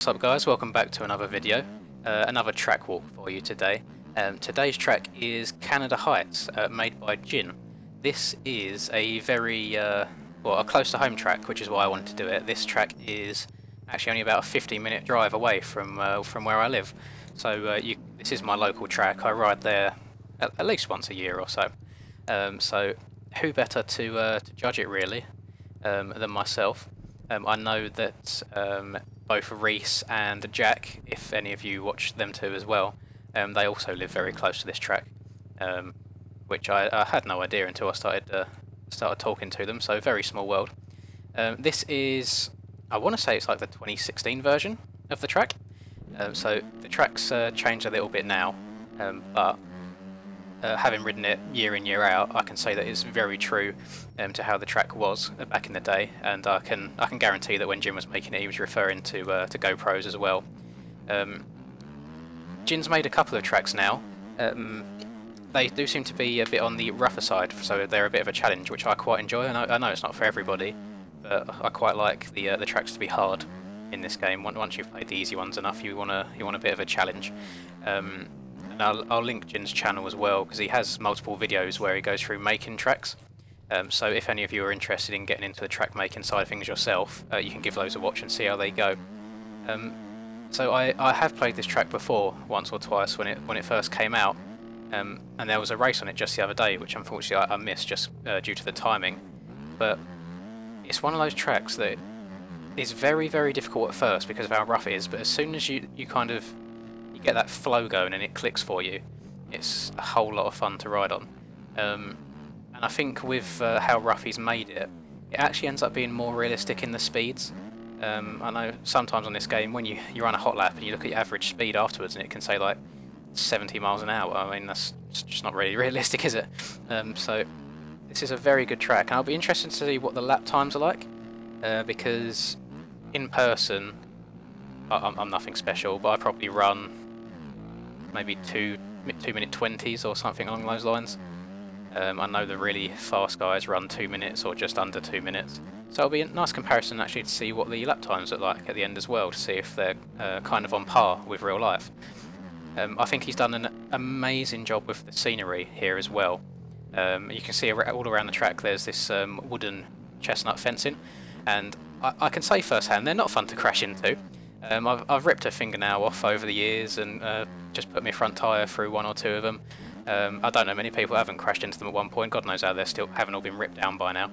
What's up guys, welcome back to another video, another track walk for you today. Today's track is Canada Heights, made by Gin. This is a very, well, a close to home track, which is why I wanted to do it. This track is actually only about a 15-minute drive away from where I live. So this is my local track. I ride there at least once a year or so. So who better to judge it really than myself. I know that both Reese and Jack, if any of you watch them two as well, they also live very close to this track, which I had no idea until I started talking to them. So very small world. This is, I want to say it's like the 2016 version of the track. So the track's changed a little bit now, but having ridden it year in year out, I can say that it's very true to how the track was back in the day, and I can guarantee that when Jim was making it, he was referring to GoPros as well. Jin's made a couple of tracks now. They do seem to be a bit on the rougher side, so they're a bit of a challenge, which I quite enjoy. And I know it's not for everybody, but I quite like the tracks to be hard in this game. Once you've played the easy ones enough, you want a bit of a challenge. And I'll link Jin's channel as well, because he has multiple videos where he goes through making tracks. So if any of you are interested in getting into the track making side of things yourself, you can give those a watch and see how they go. So I have played this track before, once or twice when it first came out, and there was a race on it just the other day, which unfortunately I missed just due to the timing. But it's one of those tracks that is very, very difficult at first because of how rough it is, but as soon as you kind of get that flow going and it clicks for you, it's a whole lot of fun to ride on. And I think with how rough he's made it, it actually ends up being more realistic in the speeds. I know sometimes on this game when you run a hot lap and you look at your average speed afterwards and it can say like 70 miles an hour, I mean that's just not really realistic, is it? So this is a very good track, and I'll be interested to see what the lap times are like, because in person I'm nothing special, but I probably run maybe 2-minute 20s or something along those lines. I know the really fast guys run 2 minutes or just under 2 minutes, so it'll be a nice comparison actually to see what the lap times look like at the end as well, to see if they're kind of on par with real life. I think he's done an amazing job with the scenery here as well. You can see all around the track there's this wooden chestnut fencing, and I can say firsthand they're not fun to crash into. I've ripped a fingernail off over the years and just put my front tyre through one or two of them. I don't know many people haven't crashed into them at one point. God knows how they still haven't all been ripped down by now.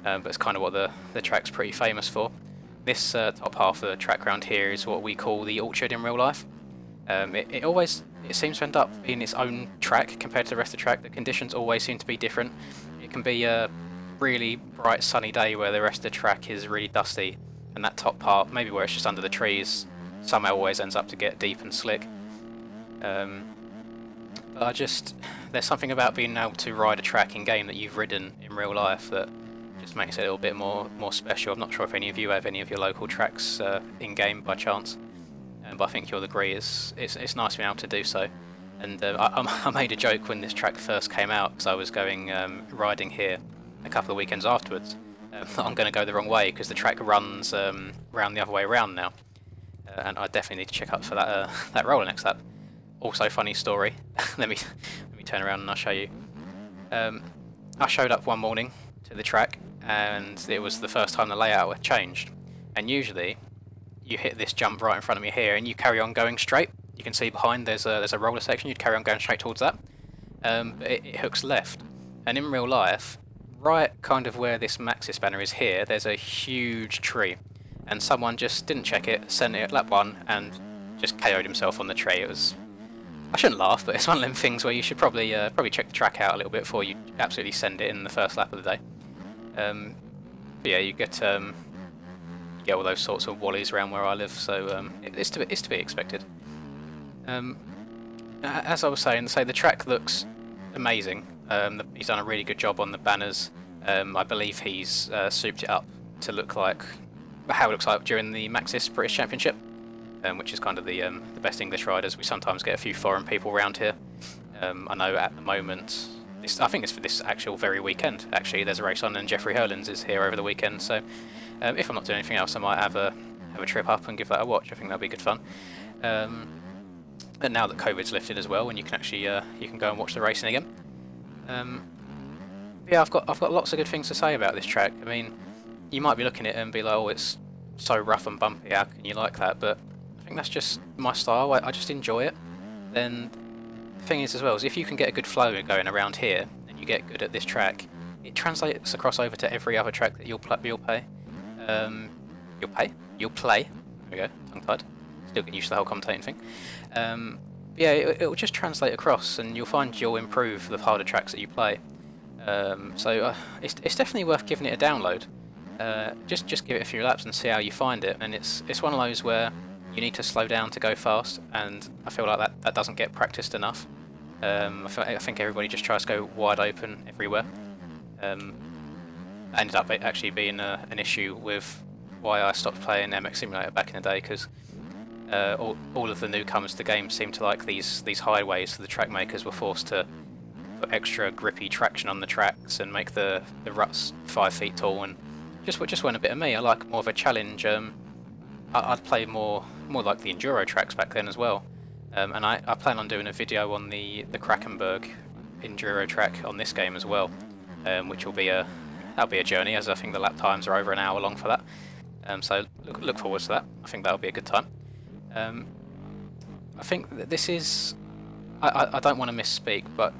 But it's kind of what the track's pretty famous for. This top half of the track round here is what we call the orchard in real life. It seems to end up being its own track compared to the rest of the track. The conditions always seem to be different. It can be a really bright sunny day where the rest of the track is really dusty, and that top part, maybe where it's just under the trees, somehow always ends up to get deep and slick. But there's something about being able to ride a track in game that you've ridden in real life that just makes it a little bit more special. I'm not sure if any of you have any of your local tracks in game by chance, but I think you'll agree it's nice being able to do so. And I made a joke when this track first came out, because I was going riding here a couple of weekends afterwards. I'm going to go the wrong way because the track runs round the other way around now, and I definitely need to check up for that roller next lap. Also, funny story. let me turn around and I'll show you. I showed up one morning to the track, and it was the first time the layout had changed. And usually, you hit this jump right in front of me here, and you carry on going straight. You can see behind there's a roller section. You'd carry on going straight towards that. But it hooks left, and in real life, right kind of where this Maxis banner is here, there's a huge tree, and someone just didn't check it, sent it at lap 1, and just KO'd himself on the tree. It was, I shouldn't laugh, but it's one of them things where you should probably check the track out a little bit before you absolutely send it in the first lap of the day. But yeah, you get all those sorts of wallies around where I live, so it's to be expected. As I was saying, the track looks amazing. He's done a really good job on the banners. I believe he's souped it up to look like how it looks like during the Maxis British Championship, which is kind of the best English riders. We sometimes get a few foreign people around here. I know at the moment, I think it's for this actual very weekend. Actually, there's a race on, and Jeffrey Hurlins is here over the weekend. So if I'm not doing anything else, I might have a have a trip up and give that a watch. I think that'll be good fun. And now that COVID's lifted as well, and you can actually you can go and watch the racing again. Yeah, I've got lots of good things to say about this track. I mean, you might be looking at it and be like, oh, it's so rough and bumpy, how can you like that? But I think that's just my style. I just enjoy it. Then the thing is as well, is if you can get a good flow going around here and you get good at this track, it translates across over to every other track that you'll play. You'll play. There we go, tongue-tied. Still getting used to the whole commentating thing. Yeah, it will just translate across, and you'll find you'll improve the harder tracks that you play. So it's definitely worth giving it a download. Just give it a few laps and see how you find it. And it's one of those where you need to slow down to go fast, and I feel like that doesn't get practiced enough. I think everybody just tries to go wide open everywhere. Ended up actually being an issue with why I stopped playing MX Simulator back in the day, because all of the newcomers to the game seemed to like these highways, so the track makers were forced to put extra grippy traction on the tracks and make the ruts 5 feet tall, and just weren't a bit of me. I like more of a challenge. I'd play more like the enduro tracks back then as well, and I plan on doing a video on the Krakenberg enduro track on this game as well, which will be that'll be a journey, as I think the lap times are over an hour long for that. So look forward to that. I think that'll be a good time. I think that this is... I don't want to misspeak, but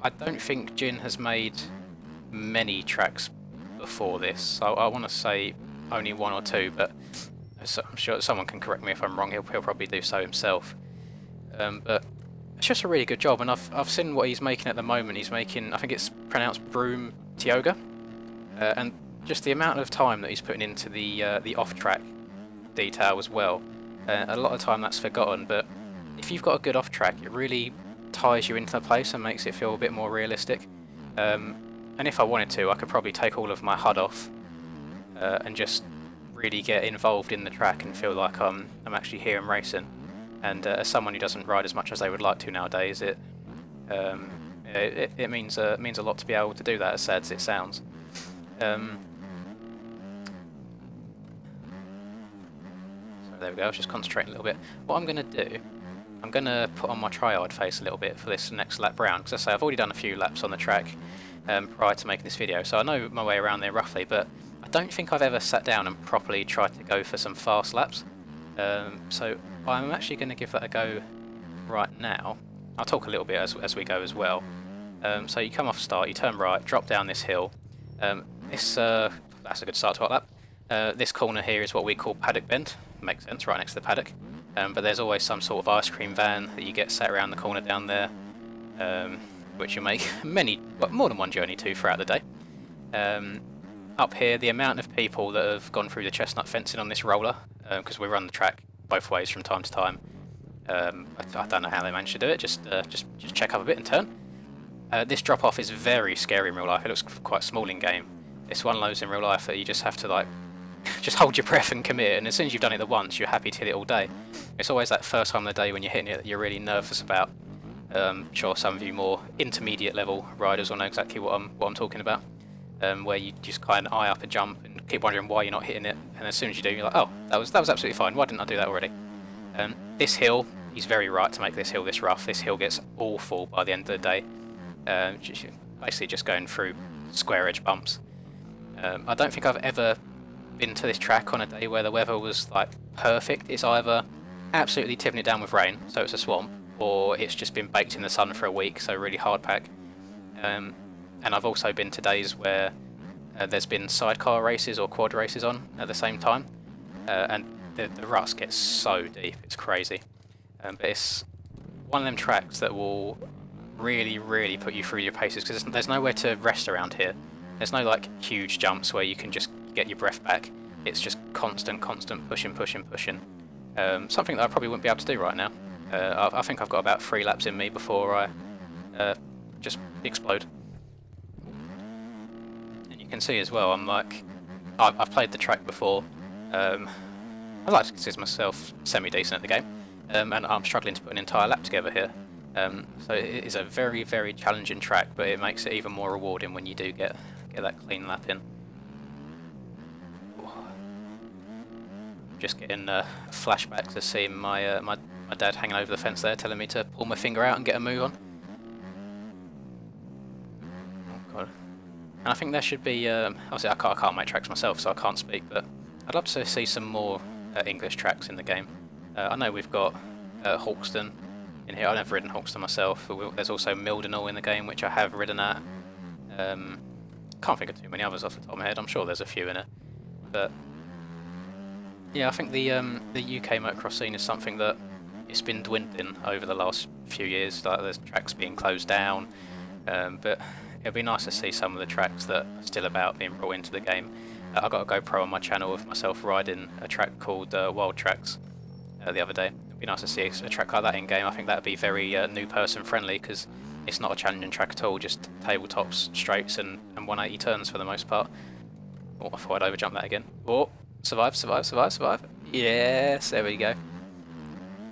I don't think Gin has made many tracks before this. So I want to say only 1 or 2, but I'm sure someone can correct me if I'm wrong. He'll probably do so himself. But it's just a really good job, and I've seen what he's making at the moment. He's making, I think it's pronounced Broom Tioga, and just the amount of time that he's putting into the off-track detail as well. A lot of time that's forgotten, but if you've got a good off-track, it really ties you into the place and makes it feel a bit more realistic. And if I wanted to, I could probably take all of my HUD off and just really get involved in the track and feel like I'm actually here and racing. And as someone who doesn't ride as much as they would like to nowadays, it means a lot to be able to do that, as sad as it sounds. There we go, I was just concentrating a little bit. What I'm going to do, I'm going to put on my tryhard face a little bit for this next lap round, because I say I've already done a few laps on the track prior to making this video, so I know my way around there roughly, but I don't think I've ever sat down and properly tried to go for some fast laps. So I'm actually going to give that a go right now. I'll talk a little bit as we go as well. So you come off start, you turn right, drop down this hill. That's a good start to our lap. This corner here is what we call Paddock Bend. Makes sense, right next to the paddock. But there's always some sort of ice cream van that you get set around the corner down there, which you make more than one journey to throughout the day. Up here, the amount of people that have gone through the chestnut fencing on this roller, because we run the track both ways from time to time. I don't know how they managed to do it. Just check up a bit and turn. This drop off is very scary in real life. It looks quite small in game. It's one of those in real life that you just have to like just hold your breath and commit, and as soon as you've done it the once, you're happy to hit it all day. It's always that first time of the day when you're hitting it that you're really nervous about. Sure, some of you more intermediate level riders will know exactly what I'm talking about, where you just kind of eye up a jump and keep wondering why you're not hitting it, and as soon as you do, you're like, oh, that was absolutely fine. Why didn't I do that already? This hill, he's very right to make this hill this rough. This hill gets awful by the end of the day. Basically just going through square edge bumps. I don't think I've ever been to this track on a day where the weather was like perfect. It's either absolutely tipping it down with rain, so it's a swamp, or it's just been baked in the sun for a week, so really hard pack. And I've also been to days where there's been sidecar races or quad races on at the same time, and the ruts get so deep, it's crazy. But it's one of them tracks that will really put you through your paces, because there's nowhere to rest around here. There's no like huge jumps where you can just get your breath back. It's just constant pushing. Something that I probably wouldn't be able to do right now. I think I've got about 3 laps in me before I just explode. And you can see as well, I'm like, I've played the track before. I like to consider myself semi-decent at the game, and I'm struggling to put an entire lap together here. So it is a very challenging track, but it makes it even more rewarding when you do get that clean lap in. Just getting flashbacks to seeing my dad hanging over the fence there, telling me to pull my finger out and get a move on. Oh god. And I think there should be, obviously I can't make tracks myself, so I can't speak, but I'd love to see some more English tracks in the game. I know we've got Hawkston in here. I've never ridden Hawkston myself, but there's also Mildenhall in the game, which I have ridden at. Can't think of too many others off the top of my head. I'm sure there's a few in it, but yeah, I think the UK motocross scene is something that it's been dwindling over the last few years. Like there's tracks being closed down, but it'd be nice to see some of the tracks that are still about being brought into the game. I got a GoPro on my channel of myself riding a track called Wild Tracks the other day. It'd be nice to see a track like that in game. I think that'd be very new person friendly, because it's not a challenging track at all, just tabletops, straights and 180 turns for the most part. Oh, I thought I'd overjump that again. Oh, survive, survive, survive, survive. Yes, there we go.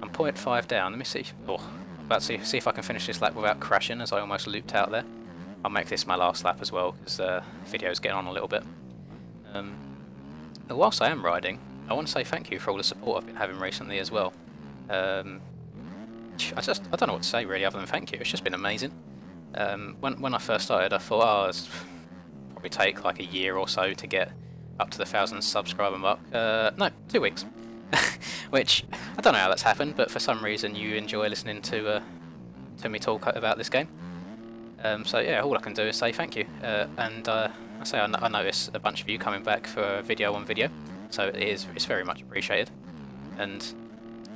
I'm 0.5 down. Let me see. Oh, I'm about to see if I can finish this lap without crashing, as I almost looped out there. I'll make this my last lap as well, because the video's getting on a little bit. Whilst I am riding, I want to say thank you for all the support I've been having recently as well. I don't know what to say really other than thank you. It's just been amazing. When I first started, I thought, oh, it's probably take like a year or so to get up to the 1,000 subscriber mark. No, 2 weeks. Which I don't know how that's happened, but for some reason you enjoy listening to me talk about this game. So yeah, all I can do is say thank you. And I say I notice a bunch of you coming back for video on video, so it's very much appreciated. And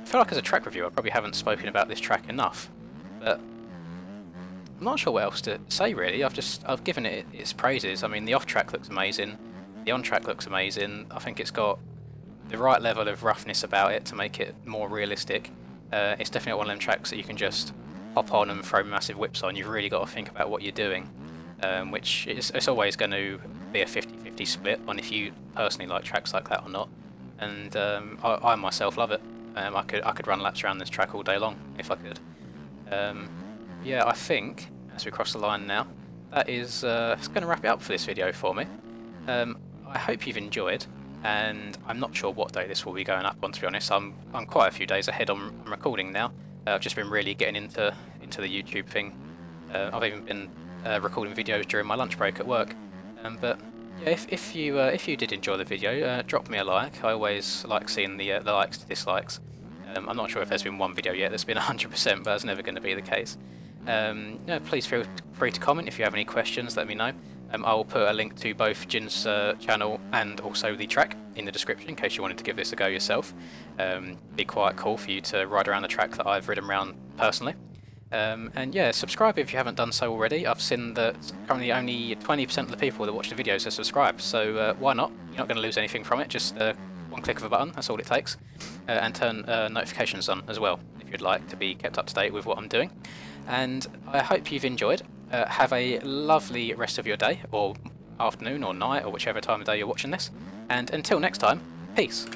I feel like as a track reviewer I probably haven't spoken about this track enough, but I'm not sure what else to say really. I've given it its praises. I mean, the off track looks amazing, the on track looks amazing. I think it's got the right level of roughness about it to make it more realistic. It's definitely one of them tracks that you can just hop on and throw massive whips on. You've really got to think about what you're doing, which it's always going to be a 50-50 split on if you personally like tracks like that or not. And I myself love it. I could run laps around this track all day long if I could. Yeah, I think as we cross the line now, that is it's going to wrap it up for this video for me. I hope you've enjoyed, and I'm not sure what day this will be going up on, to be honest. I'm quite a few days ahead on recording now. I've just been really getting into the YouTube thing. I've even been recording videos during my lunch break at work. But yeah, if you did enjoy the video, drop me a like. I always like seeing the likes to dislikes. I'm not sure if there's been one video yet that's been 100%, but that's never going to be the case. Yeah, please feel free to comment if you have any questions. Let me know. I will put a link to both Jin's channel and also the track in the description in case you wanted to give this a go yourself. Be quite cool for you to ride around the track that I've ridden around personally. And yeah, subscribe if you haven't done so already. I've seen that currently only 20% of the people that watch the videos are subscribed, so why not? You're not going to lose anything from it, just one click of a button, that's all it takes. And turn notifications on as well, if you'd like to be kept up to date with what I'm doing. And I hope you've enjoyed. Have a lovely rest of your day, or afternoon, or night, or whichever time of day you're watching this. And until next time, peace.